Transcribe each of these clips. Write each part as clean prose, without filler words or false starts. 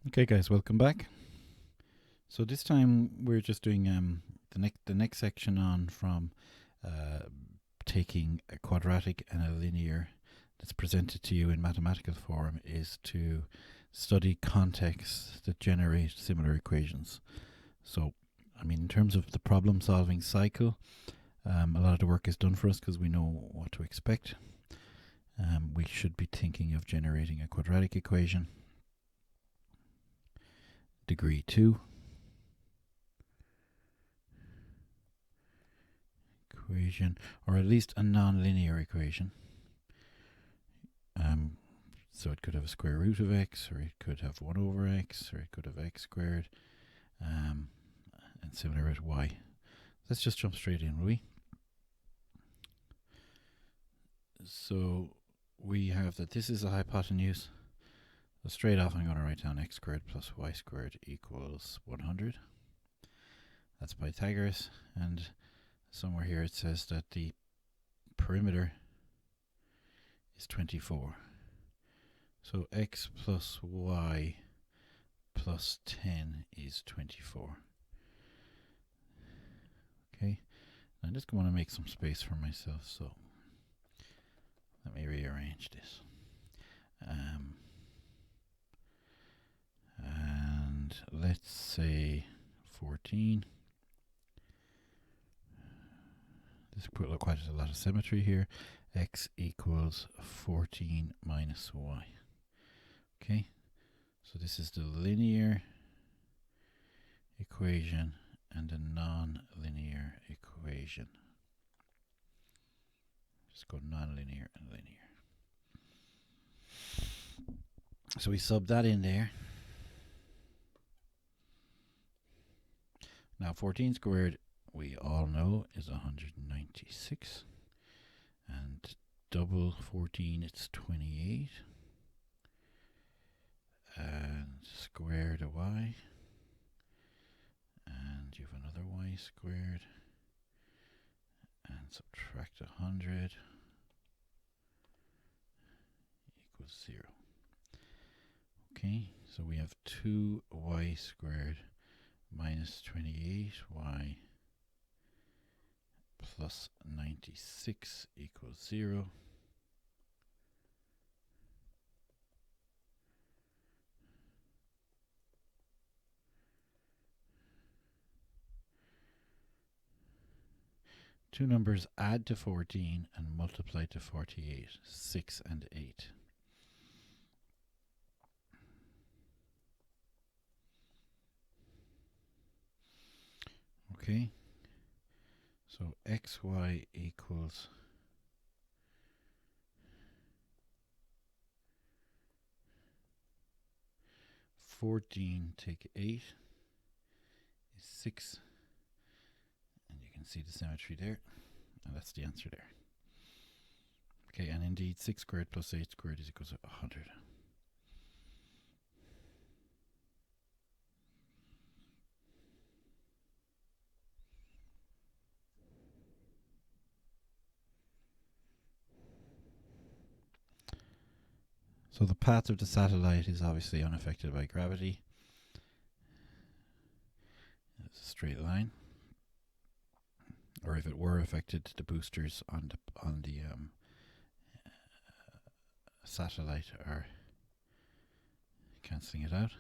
Okay, guys, welcome back. So this time we're just doing the next section on from taking a quadratic and a linear that's presented to you in mathematical form is to study contexts that generate similar equations. So, I mean, in terms of the problem-solving cycle, a lot of the work is done for us because we know what to expect. We should be thinking of generating a quadratic equation, degree 2. Equation, or at least a non-linear equation. So it could have a square root of x, or it could have 1 over x, or it could have x squared, and similar with y. Let's just jump straight in, will we? So we have that this is a hypotenuse. So straight off I'm going to write down x squared plus y squared equals 100. That's Pythagoras, and somewhere here it says that the perimeter is 24. So x plus y plus 10 is 24. Okay, I just want to make some space for myself, so let me rearrange this. And let's say 14. This put quite a lot of symmetry here. X equals 14 minus y. Okay, so this is the linear equation and the non-linear equation. Just go non-linear and linear. So we sub that in there. Now 14 squared, we all know, is 196. And double 14, it's 28. And square the y. And you have another y squared. And subtract 100 equals 0. Okay, so we have 2y squared minus 28y plus 96 equals 0. Two numbers add to 14 and multiply to 48, 6 and 8. Okay, so xy equals 14 take 8 is 6. And you can see the symmetry there. And that's the answer there. Okay, and indeed 6 squared plus 8 squared is equal to 100. So the path of the satellite is obviously unaffected by gravity. It's a straight line. Or if it were affected, the boosters on the satellite are cancelling it out.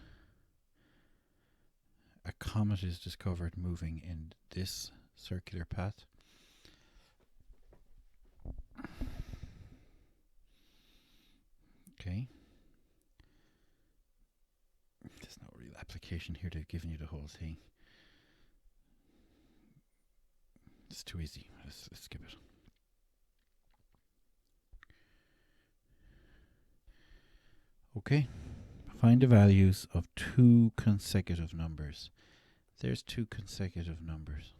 A comet is discovered moving in this circular path. Okay. There's no real application here. They've given you the whole thing. It's too easy. Let's skip it. Okay. Find the values of two consecutive numbers. There's two consecutive numbers.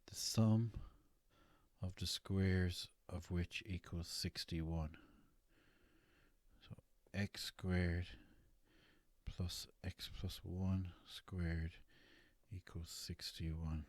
The sum of the squares of which equals 61. So x squared plus x plus 1 squared equals 61.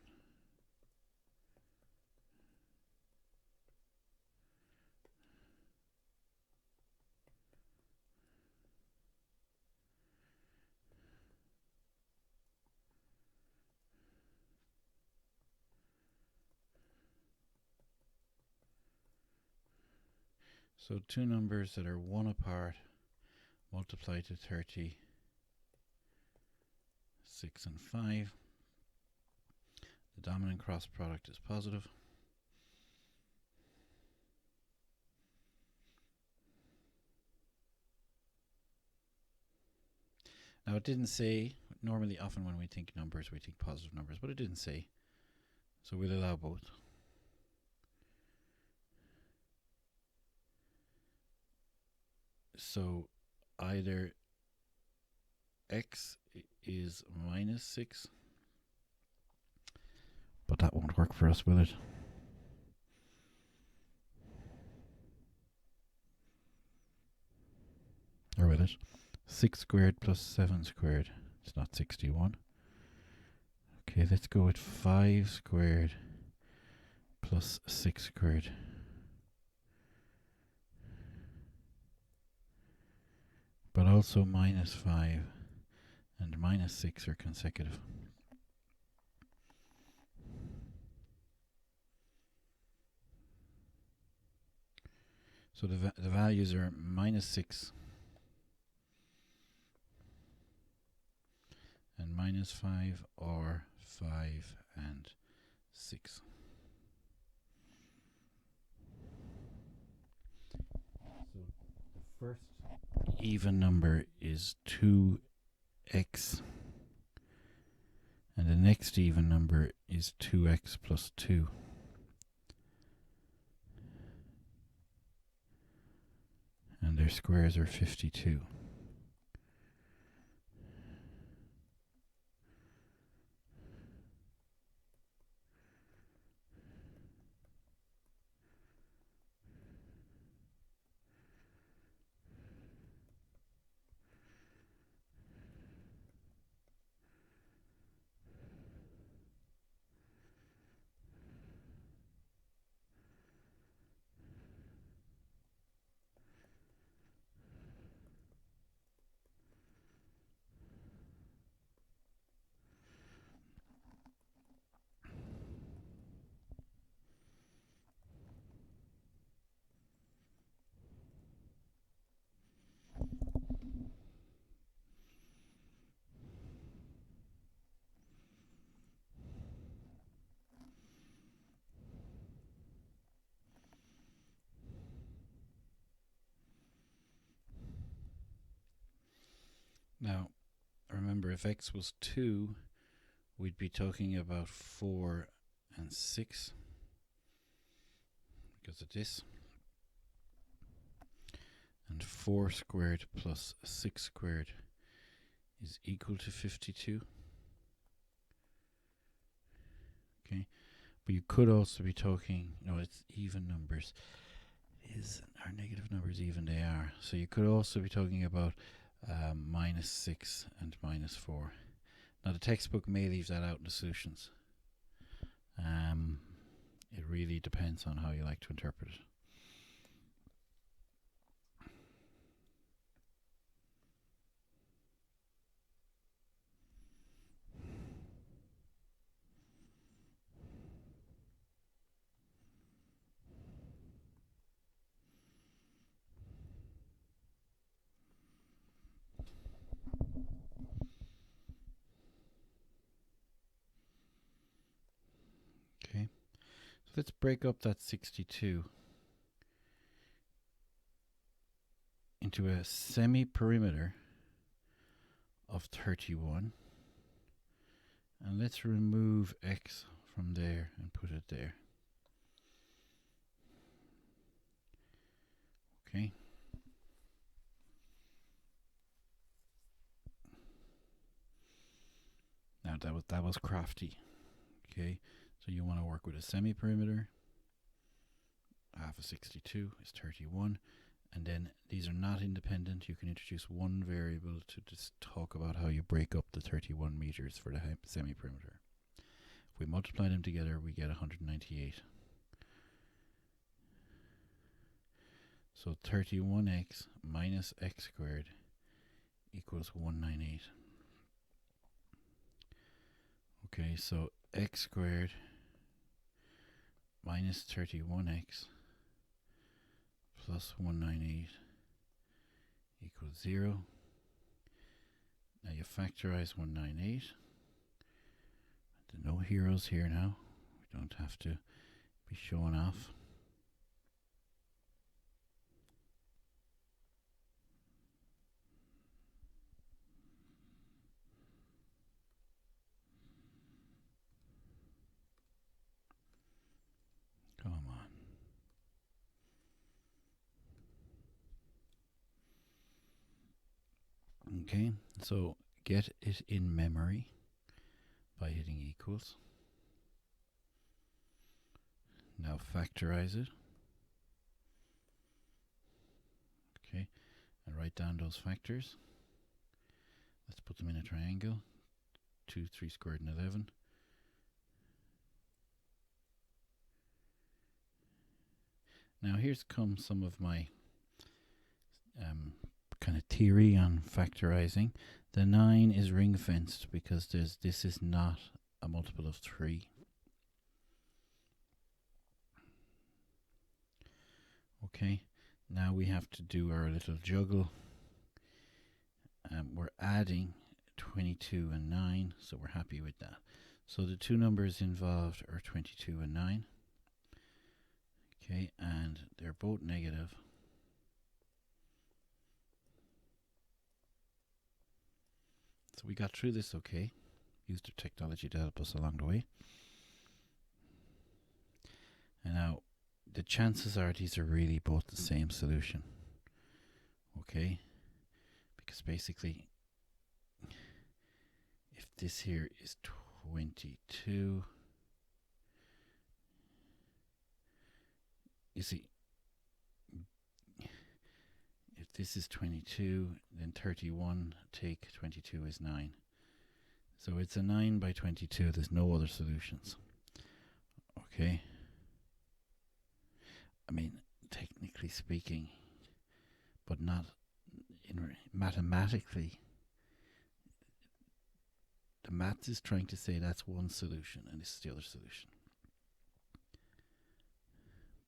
So two numbers that are 1 apart multiplied to 30, 6 and 5. The dominant cross product is positive. Now it didn't say, normally often when we think numbers we think positive numbers, but it didn't say. So we'll allow both. So either x is minus 6, but that won't work for us, will it? Or will it? 6 squared plus 7 squared. It's not 61. Okay, let's go with 5 squared plus 6 squared. But also minus 5 and minus 6 are consecutive. So the values are minus 6 and minus 5 or 5 and 6. So the first even number is 2x and the next even number is 2x plus 2. And their squares are 52. Now, remember, if x was 2, we'd be talking about 4 and 6 because of this. And 4 squared plus 6 squared is equal to 52. Okay, but you could also be talking, no, it's even numbers. Are negative numbers even? They are. So you could also be talking about minus 6 and minus 4. Now the textbook may leave that out in the solutions. It really depends on how you like to interpret it. Okay, so let's break up that 62 into a semi-perimeter of 31. And let's remove x from there and put it there. Okay. Now that was crafty. Okay, so you want to work with a semi-perimeter. Half of 62 is 31. And then these are not independent. You can introduce one variable to just talk about how you break up the 31 meters for the semi-perimeter. If we multiply them together, we get 198. So 31x minus x squared equals 198. Okay, so x squared minus 31x plus 198 equals 0. Now you factorize 198. There are no heroes here now. We don't have to be showing off. Come on. Okay, so get it in memory by hitting equals. Now factorize it. Okay, and write down those factors. Let's put them in a triangle. 2, 3 squared, and 11. Now here's come some of my kind of theory on factorizing. The 9 is ring fenced because this is not a multiple of 3. Okay, now we have to do our little juggle. We're adding 22 and 9, so we're happy with that. So the two numbers involved are 22 and 9. Okay, and they're both negative. So we got through this okay. Used the technology to help us along the way. And now the chances are these are really both the same solution. Okay, because basically if this here is 22, you see, if this is 22, then 31 take 22 is 9. So it's a 9 by 22. There's no other solutions. Okay. I mean, technically speaking, but not mathematically. The maths is trying to say that's one solution and this is the other solution.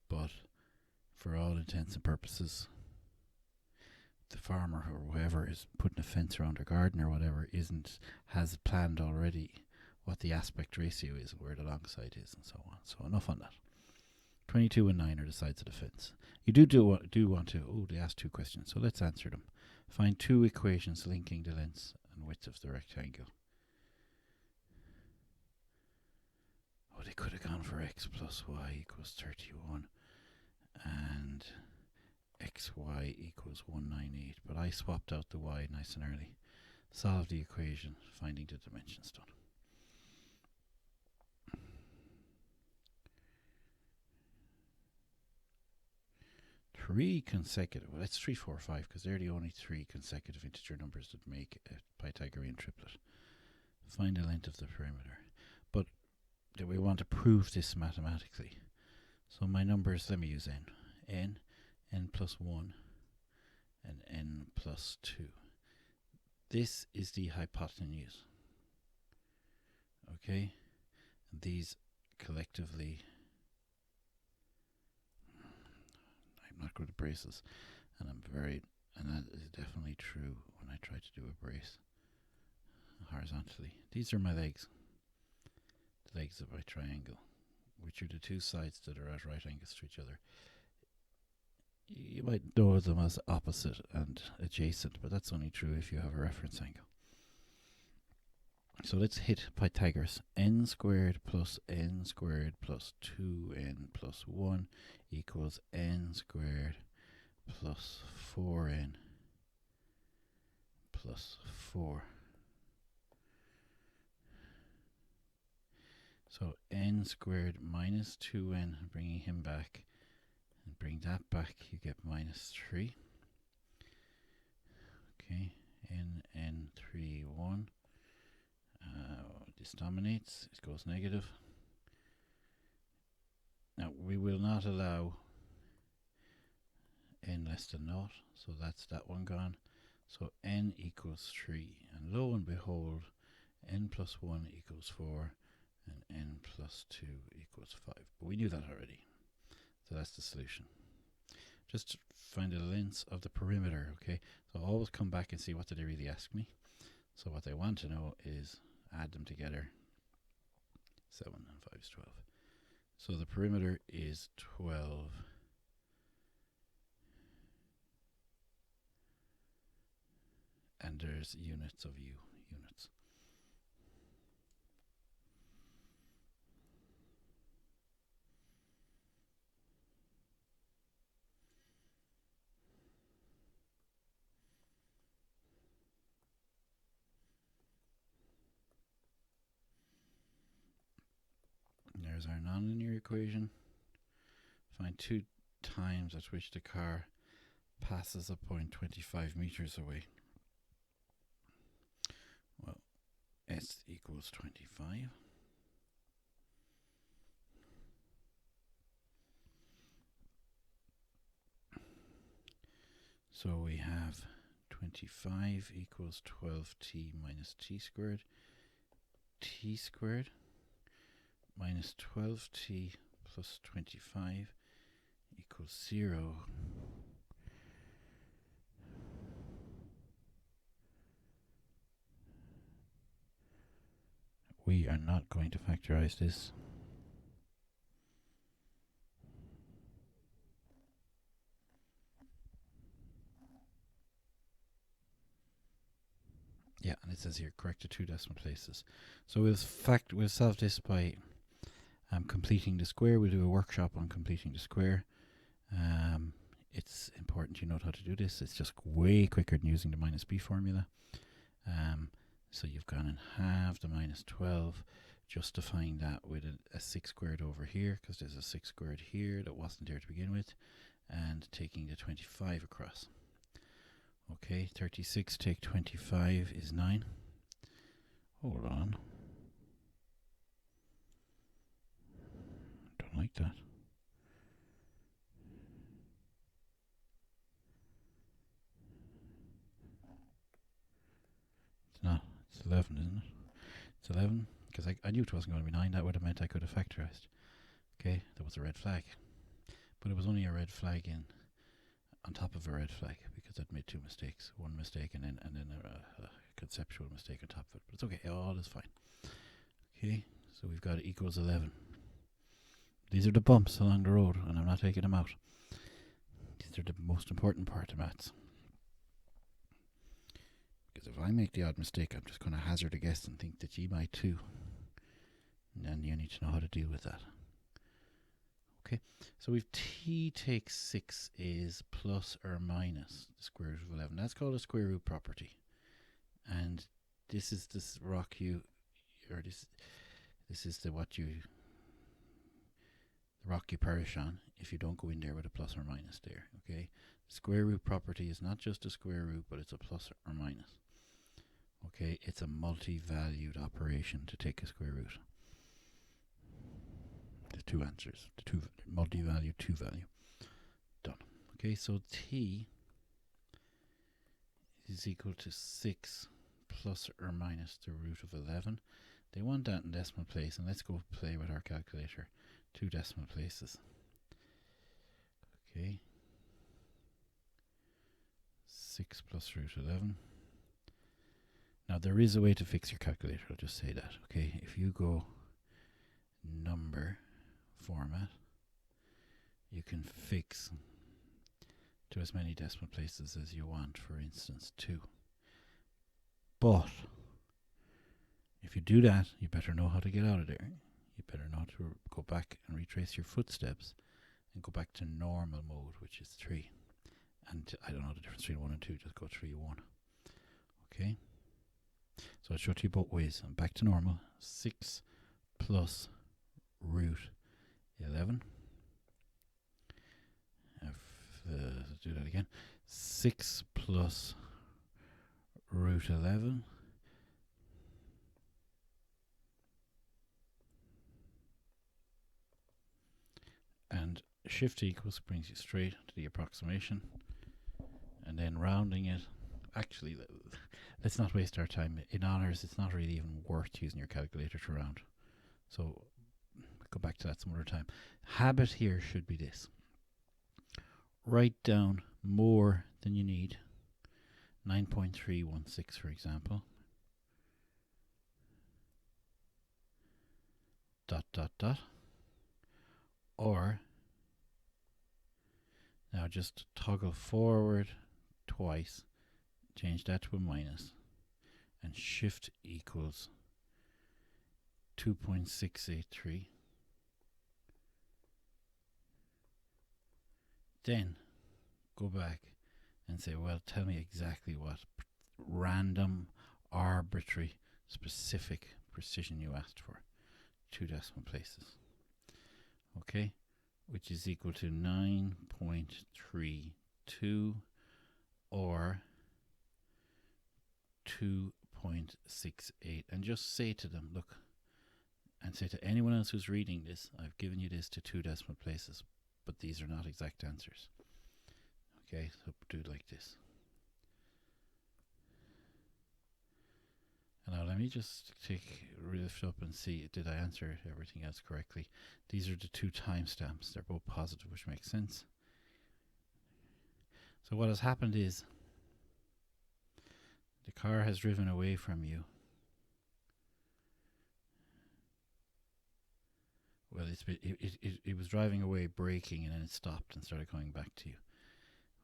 But for all intents and purposes, the farmer or whoever is putting a fence around their garden or whatever has planned already what the aspect ratio is, where the long side is, and so on. So enough on that. 22 and 9 are the sides of the fence. You do want to. Oh, they asked 2 questions, so let's answer them. Find 2 equations linking the length and width of the rectangle. Oh, they could have gone for x plus y equals 31 and xy equals 198, but I swapped out the y nice and early. Solve the equation, finding the dimensions done. Three consecutive, well, that's 3, 4, 5, because they're the only 3 consecutive integer numbers that make a Pythagorean triplet. Find the length of the perimeter. But do we want to prove this mathematically? So my numbers, let me use n, n plus 1, and n plus 2. This is the hypotenuse. Okay? And these collectively, I'm not good at braces, and that is definitely true when I try to do a brace horizontally. These are my legs. The legs of my triangle, which are the 2 sides that are at right angles to each other. You might know them as opposite and adjacent, but that's only true if you have a reference angle. So let's hit Pythagoras. N squared plus 2n plus 1 equals n squared plus 4n plus 4. So n squared minus 2n, bringing him back, and bring that back, you get minus 3. Okay, n 3, 1. This dominates, it goes negative. Now we will not allow n less than 0, so that's that one gone. So n equals 3, and lo and behold, n plus 1 equals 4, and n plus 2 equals 5. But we knew that already, so that's the solution. just find the lengths of the perimeter, okay? So always come back and see what did they really ask me. So what they want to know is add them together. 7 and 5 is 12. So the perimeter is 12. And there's units of u, units. There's our nonlinear equation. Find 2 times at which the car passes a point 25 meters away. Well, s equals 25. So we have 25 equals 12t minus t squared. T squared minus 12t plus 25 equals 0. We are not going to factorize this. Yeah, and it says here correct to 2 decimal places. So we'll solve this by completing the square. We'll do a workshop on completing the square. It's important you know how to do this. It's just way quicker than using the minus b formula. So you've gone and halved the minus 12, justifying that with a 6 squared over here, because there's a 6 squared here that wasn't there to begin with, and taking the 25 across. Okay, 36 take 25 is 9. Hold on. Don't like that. It's not. It's 11, isn't it? It's 11, because I knew it wasn't going to be 9. That would have meant I could have factorized. Okay, that was a red flag. But it was only a red flag on top of a red flag, because I'd made 2 mistakes. One mistake and then a conceptual mistake on top of it. But it's okay, all is fine. Okay, so we've got it equals 11. These are the bumps along the road, and I'm not taking them out. These are the most important part of maths. Because if I make the odd mistake, I'm just going to hazard a guess and think that you might too. And then you need to know how to deal with that. Okay, so we've t takes 6 is plus or minus the square root of 11. That's called a square root property. And this is this rock you, or this is the rock you perish on if you don't go in there with a plus or minus there. Okay, the square root property is not just a square root, but it's a plus or minus. Okay, it's a multi-valued operation to take a square root. The 2 answers, the 2 multi-value, 2 value. Done. Okay, so t is equal to 6 plus or minus the root of 11. They want that in decimal place, and let's go play with our calculator. 2 decimal places. Okay. 6 plus root 11. Now there is a way to fix your calculator, I'll just say that. Okay, if you go number format, you can fix to as many decimal places as you want, for instance 2. But if you do that, you better know how to get out of there. You better know how to go back and retrace your footsteps and go back to normal mode, which is 3. And I don't know the difference between 1 and 2, just go 3, 1. Okay, so I'll show it to you both ways. I'm back to normal. 6 plus root 11. Do that again. 6 plus root 11. And shift equals brings you straight to the approximation. And then rounding it. Actually, let's not waste our time. In honours, it's not really even worth using your calculator to round. So we'll go back to that some other time. Habit here should be this. write down more than you need, 9.316 for example, dot dot dot, or now just toggle forward twice, change that to a minus, and shift equals 2.683. Then go back and say, well, tell me exactly what random, arbitrary, specific precision you asked for. 2 decimal places. Okay, which is equal to 9.32 or 2.68. And just say to them, look, and say to anyone else who's reading this, I've given you this to 2 decimal places, but these are not exact answers. Okay, so do it like this. And now let me just lift up and see, did I answer everything else correctly? These are the 2 timestamps. They're both positive, which makes sense. So what has happened is the car has driven away from you. Well, it was driving away, braking, and then it stopped and started coming back to you.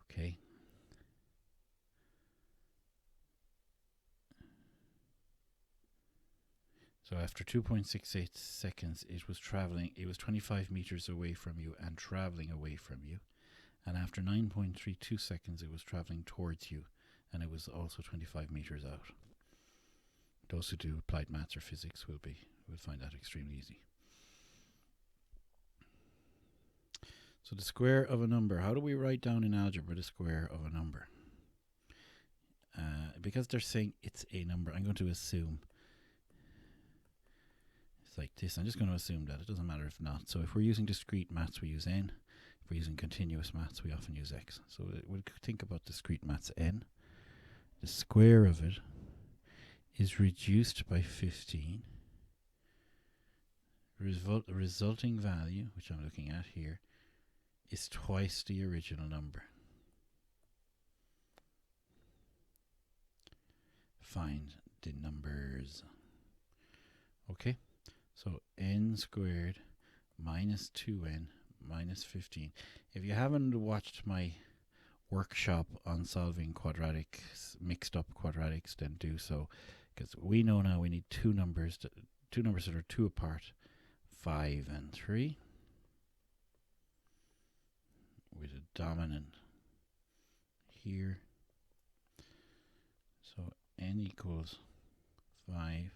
Okay. So after 2.68 seconds, it was 25 meters away from you and traveling away from you. And after 9.32 seconds, it was traveling towards you, and it was also 25 meters out. Those who do applied maths or physics will find that extremely easy. So the square of a number. How do we write down in algebra the square of a number? Because they're saying it's a number, I'm going to assume it's like this. I'm just going to assume that. It doesn't matter if not. So if we're using discrete maths, we use n. If we're using continuous maths, we often use x. So we'll think about discrete maths n. The square of it is reduced by 15. The resulting value, which I'm looking at here, is twice the original number. Find the numbers. Okay, so n squared minus 2n minus 15. If you haven't watched my workshop on solving quadratics, mixed up quadratics, then do so, because we know now we need two numbers that are 2 apart, 5 and 3, with a dominant here. So n equals 5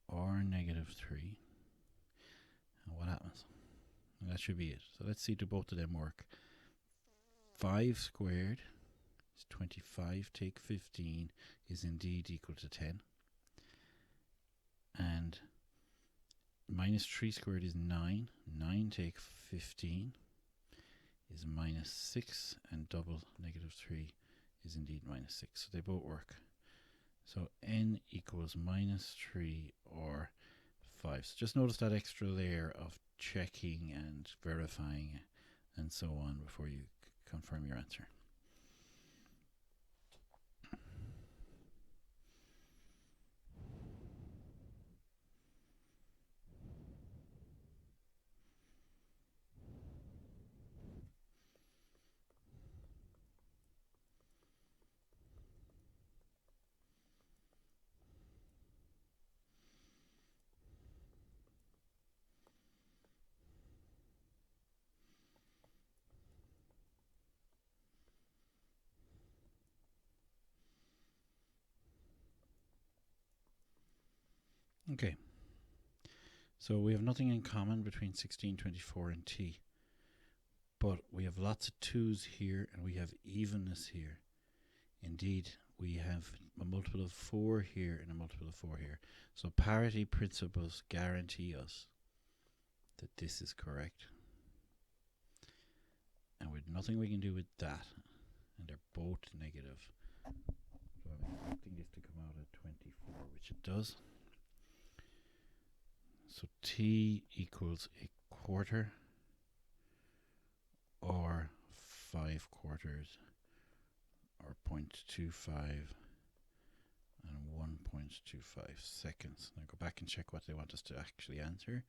or negative 3. And what happens? And that should be it. So let's see, do both of them work? 5 squared is 25, take 15 is indeed equal to 10. And minus 3 squared is 9. 9 take 15 is minus 6, and double negative 3 is indeed minus 6. So they both work. So n equals minus 3 or 5. So just notice that extra layer of checking and verifying and so on before you confirm your answer. Okay, so we have nothing in common between 16, 24 and t, but we have lots of 2's here and we have evenness here. Indeed, we have a multiple of 4 here and a multiple of 4 here. So parity principles guarantee us that this is correct. And with nothing we can do with that, and they're both negative. So I'm expecting this to come out at 24, which it does. So t equals a quarter or 5/4 or 0.25 and 1.25 seconds. Now go back and check what they want us to actually answer.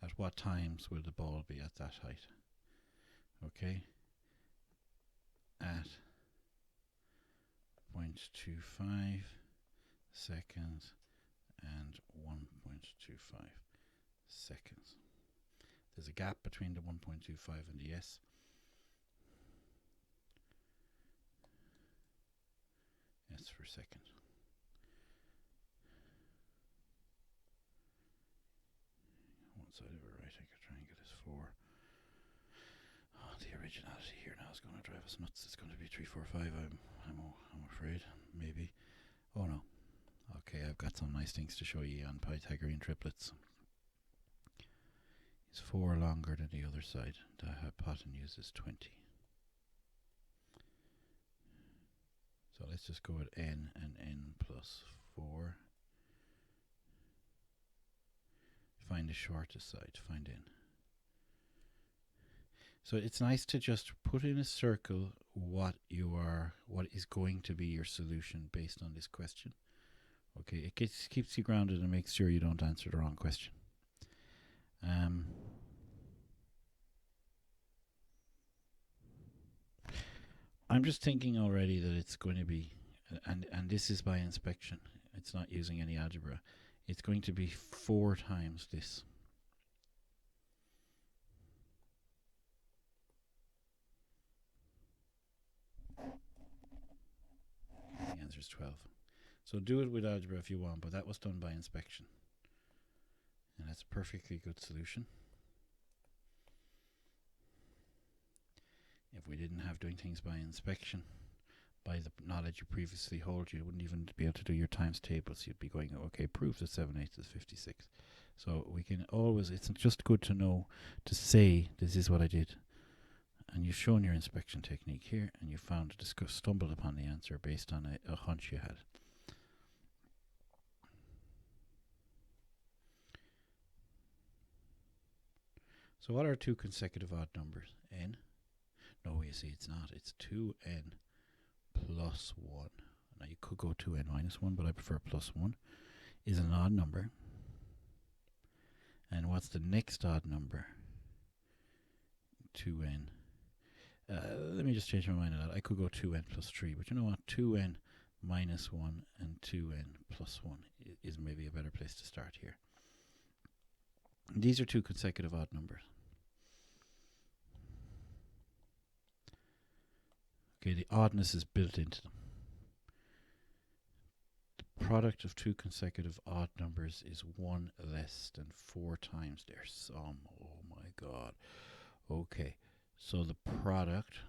At what times will the ball be at that height? Okay. At 0.25 seconds and 1.25 seconds. There's a gap between the 1.25 and the S. S for second. One side of it right, I could try and get this 4. Oh, the originality here now is going to drive us nuts. It's going to be 3, 4, 5. I'm afraid. Maybe. Oh no. Okay, I've got some nice things to show you on Pythagorean triplets. It's 4 longer than the other side. The hypotenuse is 20. So let's just go with n and n plus 4. Find the shortest side. Find n. So it's nice to just put in a circle what is going to be your solution based on this question. Okay, it keeps you grounded and makes sure you don't answer the wrong question. I'm just thinking already that it's going to be, and this is by inspection. It's not using any algebra. It's going to be 4 times this. The answer is 12. So do it with algebra if you want, but that was done by inspection. And that's a perfectly good solution. If we didn't have doing things by inspection, by the knowledge you previously hold, you wouldn't even be able to do your times tables. You'd be going, okay, prove that 7/8 is 56. So we can always, it's just good to know, to say, this is what I did. And you've shown your inspection technique here, and you stumbled upon the answer based on a hunch you had. So what are 2 consecutive odd numbers? N? No, you see, it's not. It's 2n plus 1. Now you could go 2n minus 1, but I prefer plus 1. Is an odd number. And what's the next odd number? 2n. Let me just change my mind on that. I could go 2n plus 3, but you know what? 2n minus 1 and 2n plus 1 is maybe a better place to start here. These are 2 consecutive odd numbers. Okay, the oddness is built into them. The product of 2 consecutive odd numbers is 1 less than 4 times their sum. Oh my god. Okay, so the product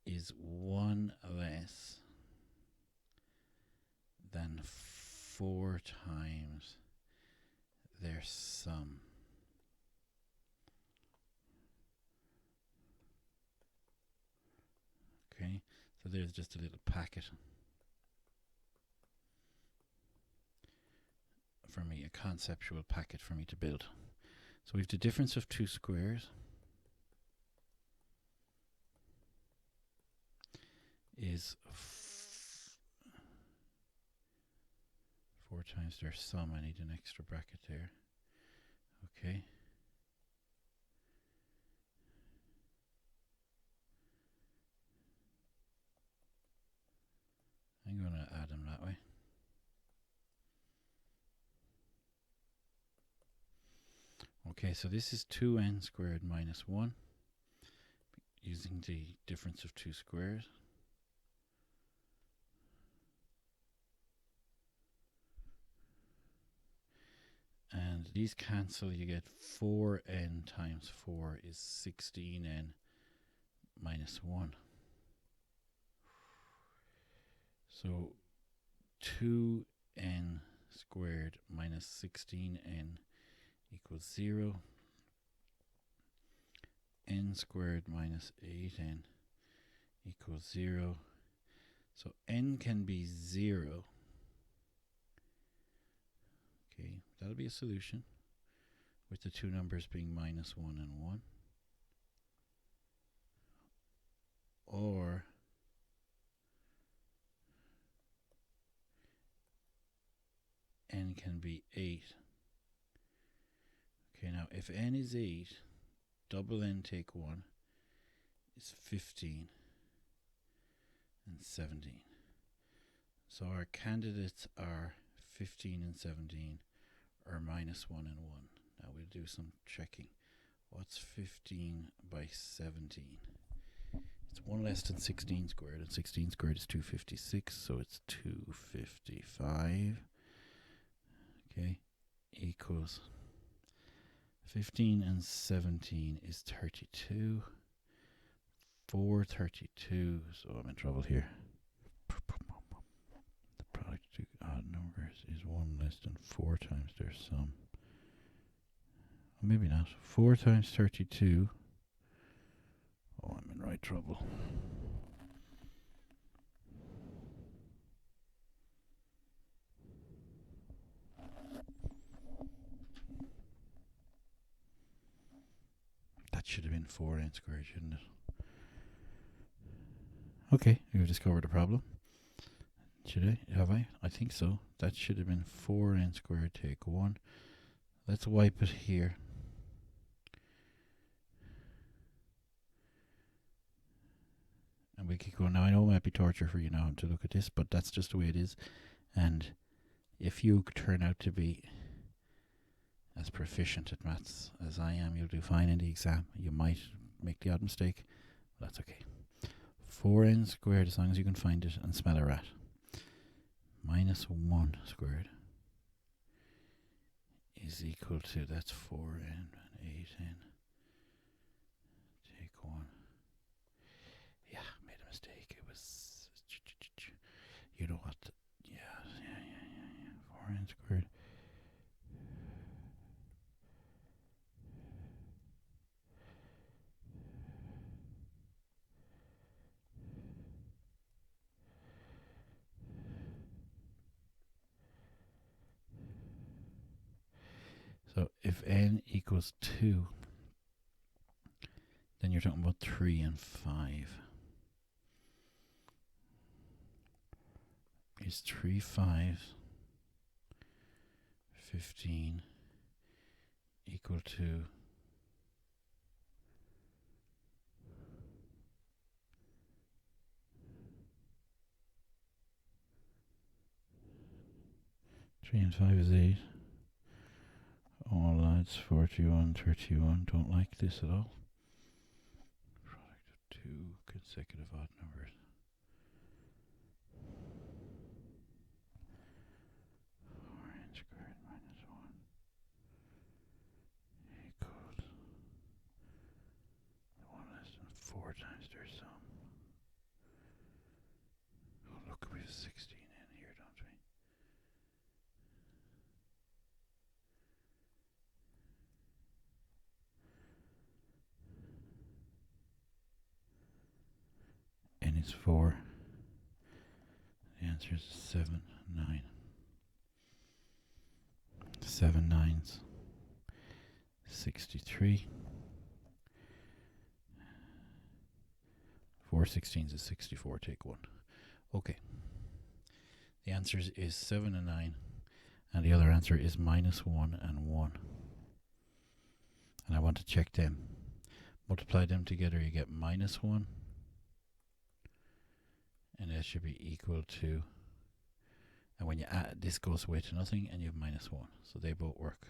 is 1 less than 4 times their sum. Okay, so there's just a little packet for me, a conceptual packet for me to build. So we have the difference of 2 squares is 4 times their sum. I need an extra bracket there. Okay. I'm going to add them that way. Okay, so this is 2n squared minus 1, using the difference of 2 squares. And these cancel, you get 4n times 4 is 16n minus 1. So 2n squared minus 16n equals 0. N squared minus 8n equals 0. So n can be 0. Okay, that'll be a solution. with the two numbers being minus 1 and 1. Or n can be 8. Okay, now if n is 8, double n take 1 is 15 and 17. So our candidates are 15 and 17 or minus 1 and 1. Now we'll do some checking. What's 15 by 17? It's 1 less than 16 squared, and 16 squared is 256, so it's 255. Okay, equals 15 and 17 is 32. 432, so I'm in trouble here. The product of two odd numbers is 1 less than 4 times their sum. Or maybe not. 4 times 32. Oh, I'm in right trouble. That should have been 4n squared, shouldn't it? Okay, we've discovered a problem. Should I? Have I? I think so. That should have been 4n squared take 1. Let's wipe it here. And we keep going. Now, I know it might be torture for you now to look at this, but that's just the way it is. And if you turn out to be as proficient at maths as I am, you'll do fine in the exam. You might make the odd mistake, but that's okay. 4n squared, as long as you can find it and smell a rat, minus 1 squared is equal to, that's 4n and 8n. Take 1. Yeah, made a mistake. It was, you know what? Yeah. 4n squared. So if n equals 2, then you're talking about 3 and 5. Is 3 5 15 equal to 3 and 5 is 8. All lads, 41, 31, don't like this at all. Product of two consecutive odd numbers. 4n squared minus 1 equals 1 less than 4 times their sum. Oh, look, we have 16 in here, don't we? N is 4. The answer is 7, 9. 7 9s, 63. 4 16s is 64, take 1. Okay. The answer is 7 and 9. And the other answer is minus 1 and 1. And I want to check them. Multiply them together, you get minus 1. And that should be equal to, and when you add, this goes away to nothing, and you have minus 1. So they both work.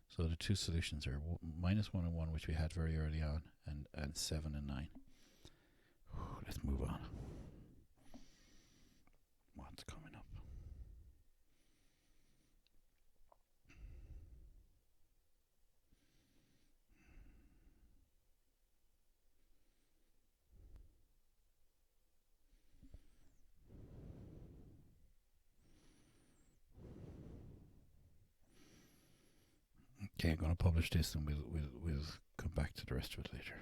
So the two solutions are minus 1 and 1, which we had very early on, and 7 and 9. Let's move on. What's coming up? Okay, I'm going to publish this, and we'll come back to the rest of it later.